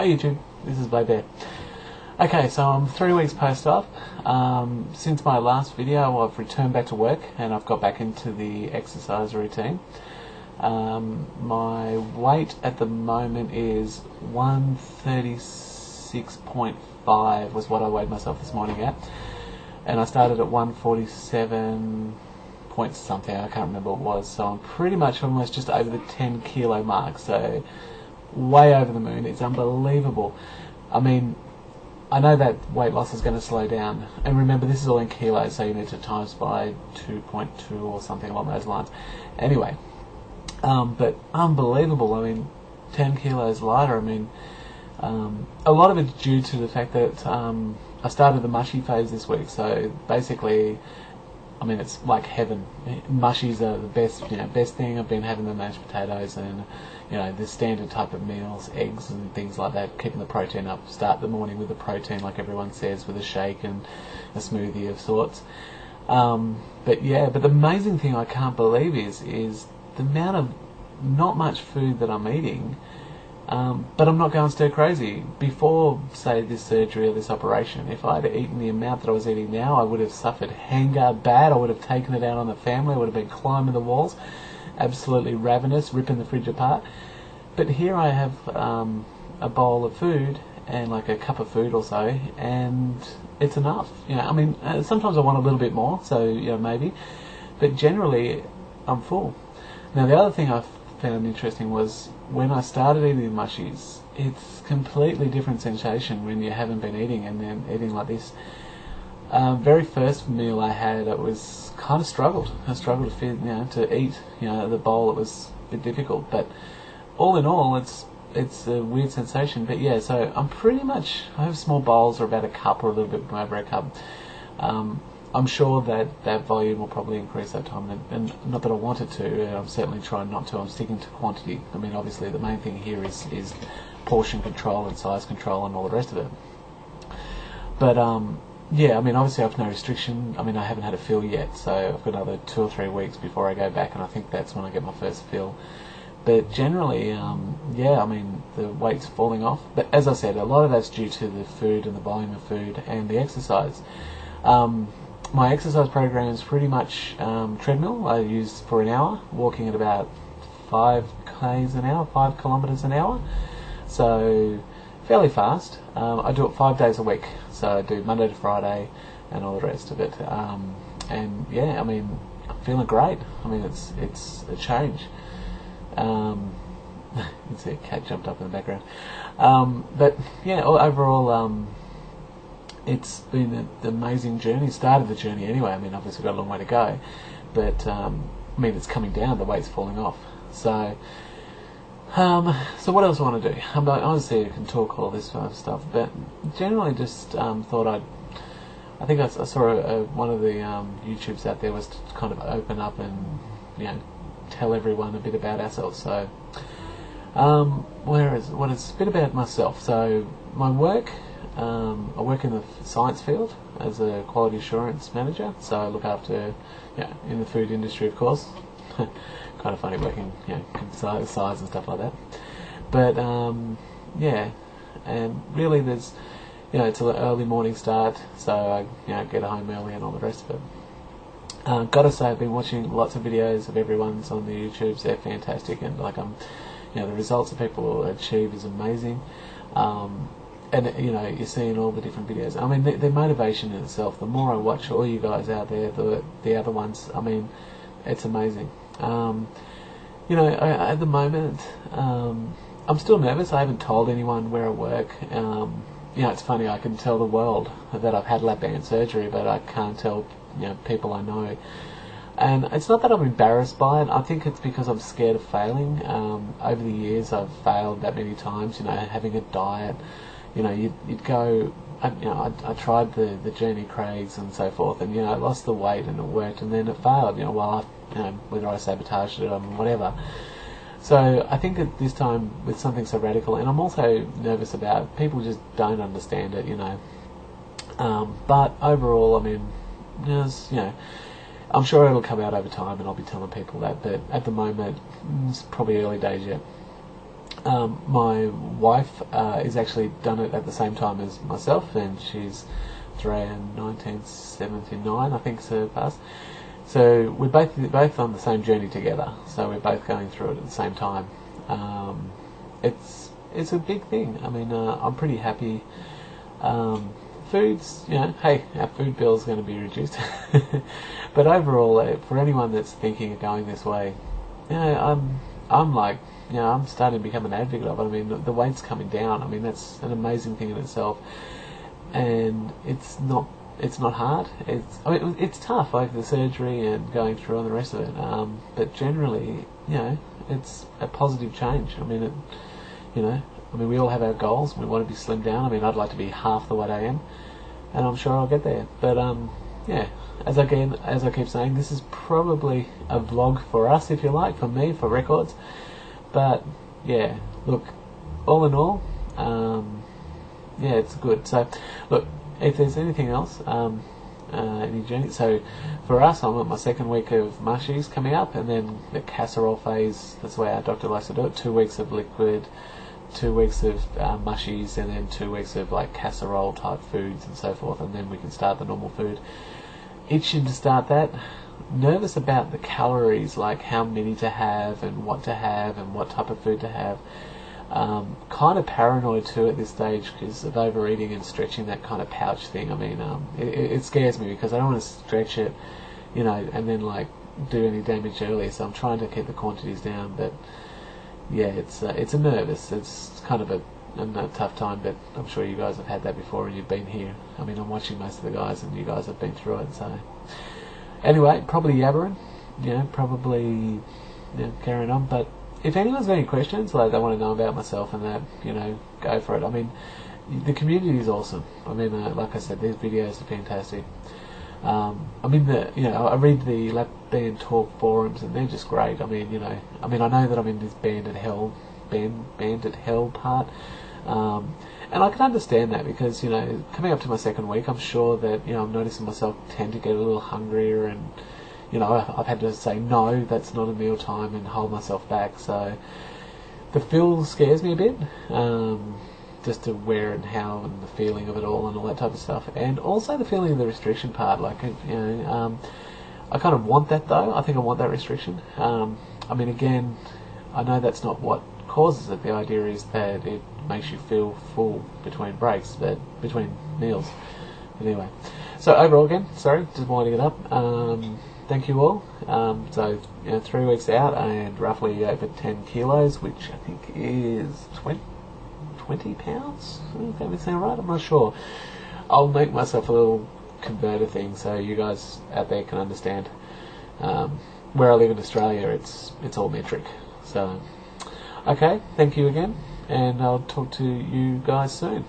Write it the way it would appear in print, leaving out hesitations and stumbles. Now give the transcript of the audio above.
Hey YouTube, this is Blade Bear. Okay, so I'm 3 weeks post-op. Since my last video I've returned back to work and I've got back into the exercise routine. My weight at the moment is 136.5 was what I weighed myself this morning at. And I started at 147 point something, I can't remember what it was, so I'm pretty much almost just over the 10 kilo mark, so way over the moon. It's unbelievable. I mean, I know that weight loss is going to slow down, and remember this is all in kilos, so you need to times by 2.2 or something along those lines. Anyway, but unbelievable. I mean, 10 kilos lighter. I mean, a lot of it's due to the fact that I started the mushy phase this week, so basically, I mean, it's like heaven. Mushies are the best, best thing. I've been having the mashed potatoes and, the standard type of meals, eggs and things like that, keeping the protein up. Start the morning with the protein, like everyone says, with a shake and a smoothie of sorts. But the amazing thing I can't believe is the amount of not much food that I'm eating. But I'm not going stir crazy. Before, say, this surgery or this operation, if I had eaten the amount that I was eating now, I would have suffered hangover bad. I would have taken it out on the family. I would have been climbing the walls, absolutely ravenous, ripping the fridge apart. But here I have a bowl of food and like a cup of food or so, and it's enough. I mean, sometimes I want a little bit more, so maybe, but generally I'm full. Now the other thing I found interesting was when I started eating the mushies, it's completely different sensation when you haven't been eating and then eating like this. Very first meal I had, it was kind of struggled. I struggled to feed, to eat, the bowl. It was a bit difficult, but all in all, it's a weird sensation. But yeah, so I'm pretty much, I have small bowls, or about a cup, or a little bit over a cup. I'm sure that volume will probably increase over time, and not that I want it to. I'm certainly trying not to. I'm sticking to quantity. I mean, obviously the main thing here is portion control and size control and all the rest of it. But I mean, obviously I have no restriction. I mean, I haven't had a fill yet, so I've got another 2 or 3 weeks before I go back, and I think that's when I get my first fill. But generally, I mean, the weight's falling off. But as I said, a lot of that's due to the food and the volume of food and the exercise. My exercise program is pretty much treadmill. I use for an hour, walking at about 5 k's an hour, 5 kilometres an hour. So fairly fast. I do it 5 days a week. So I do Monday to Friday and all the rest of it. And yeah, I mean, I'm feeling great. I mean, it's a change. You can see a cat jumped up in the background. But yeah, overall, it's been an amazing journey. Started the journey anyway. I mean, obviously got a long way to go, but I mean, it's coming down. The weight's falling off. So, so what else I want to do? Honestly, I can talk all this sort of stuff, but generally, just thought I think I saw one of the YouTubes out there was to kind of open up and tell everyone a bit about ourselves. So, what is a bit about myself? So, my work. I work in the science field as a quality assurance manager, so I look after, in the food industry, of course. Kind of funny working, size and stuff like that. But and really there's, it's an early morning start, so I, get home early and all the rest of it. Gotta say, I've been watching lots of videos of everyone's on the YouTubes. They're fantastic, and the results that people achieve is amazing. And you're seeing all the different videos. I mean, their motivation in itself. The more I watch all you guys out there, the other ones, I mean, it's amazing. At the moment, I'm still nervous. I haven't told anyone where I work. It's funny. I can tell the world that I've had lap band surgery, but I can't tell people I know. And it's not that I'm embarrassed by it. I think it's because I'm scared of failing. Over the years, I've failed that many times. Having a diet. You'd go. I tried the Jenny Craig's and so forth, and I lost the weight and it worked, and then it failed. Whether I sabotaged it or whatever. So I think at this time with something so radical, and I'm also nervous about people just don't understand it. But overall, I mean, I'm sure it'll come out over time, and I'll be telling people that. But at the moment, it's probably early days yet. My wife is actually done it at the same time as myself, and she's around 1979, I think, surpassed. So we're both on the same journey together. So we're both going through it at the same time. It's a big thing. I mean, I'm pretty happy. Food's, hey, our food bill's going to be reduced. But overall, for anyone that's thinking of going this way, I'm like, I'm starting to become an advocate of it. I mean, the weight's coming down. I mean, that's an amazing thing in itself, and it's not hard. It's tough, like the surgery and going through and the rest of it. But generally, it's a positive change. I mean, we all have our goals. We want to be slimmed down. I mean, I'd like to be half the weight I am, and I'm sure I'll get there. But as I keep saying, this is probably a vlog for us, if you like, for me, for records. But yeah, look, all in all, it's good. So, look, if there's anything else, any journey. So, for us, I'm at my second week of mushies coming up, and then the casserole phase. That's the way our doctor likes to do it. 2 weeks of liquid, 2 weeks of mushies, and then 2 weeks of like casserole type foods and so forth, and then we can start the normal food. Itching to start that. Nervous about the calories, like how many to have and what type of food to have. Kind of paranoid too at this stage because of overeating and stretching that kind of pouch thing. I mean, it scares me because I don't want to stretch it, and then like do any damage early. So I'm trying to keep the quantities down. But yeah, it's a nervous. It's kind of a tough time. But I'm sure you guys have had that before and you've been here. I mean, I'm watching most of the guys and you guys have been through it. So anyway, probably yabbering. Probably carrying on. But if anyone's got any questions, like they want to know about myself and that, go for it. I mean, the community is awesome. I mean, like I said, these videos are fantastic. I read the Lap Band Talk forums and they're just great. I mean, I know that I'm in this Banded Hell part, and I can understand that because, coming up to my second week, I'm sure that, I'm noticing myself tend to get a little hungrier and, I've had to say no, that's not a meal time, and hold myself back. So the feel scares me a bit, just to where and how and the feeling of it all and all that type of stuff, and also the feeling of the restriction part. Like, I kind of want that though. I think I want that restriction. I mean, again, I know that's not what causes it. The idea is that it makes you feel full between breaks, but between meals. But anyway, so overall, again, sorry, just winding it up. Thank you all. So 3 weeks out and roughly over 10 kilos, which I think is 20 pounds. If that sound right, I'm not sure. I'll make myself a little converter thing so you guys out there can understand. Where I live in Australia, it's all metric. So, okay, thank you again, and I'll talk to you guys soon.